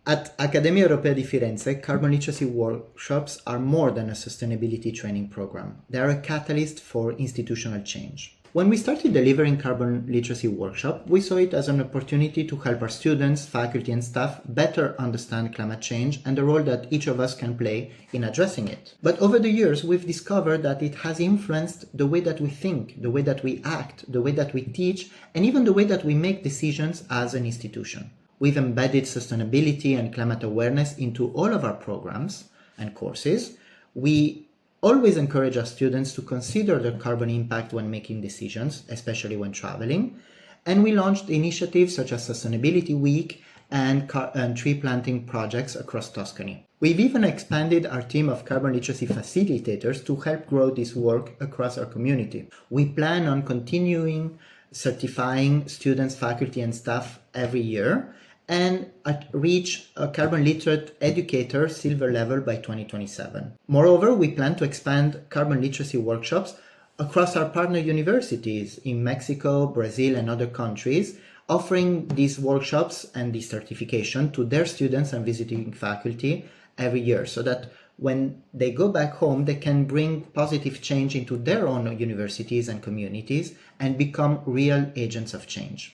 At Academia Europea di Firenze, carbon literacy workshops are more than a sustainability training program. They are a catalyst for institutional change. When we started delivering carbon literacy workshop, we saw it as an opportunity to help our students, faculty and staff better understand climate change and the role that each of us can play in addressing it. But over the years, we've discovered that it has influenced the way that we think, the way that we act, the way that we teach, and even the way that we make decisions as an institution. We've embedded sustainability and climate awareness into all of our programs and courses. We always encourage our students to consider their carbon impact when making decisions, especially when traveling. And we launched initiatives such as Sustainability Week and tree planting projects across Tuscany. We've even expanded our team of carbon literacy facilitators to help grow this work across our community. We plan on continuing certifying students, faculty, and staff every year and reach a carbon literate educator silver level by 2027. Moreover, we plan to expand carbon literacy workshops across our partner universities in Mexico, Brazil, and other countries, offering these workshops and this certification to their students and visiting faculty every year, so that when they go back home, they can bring positive change into their own universities and communities and become real agents of change.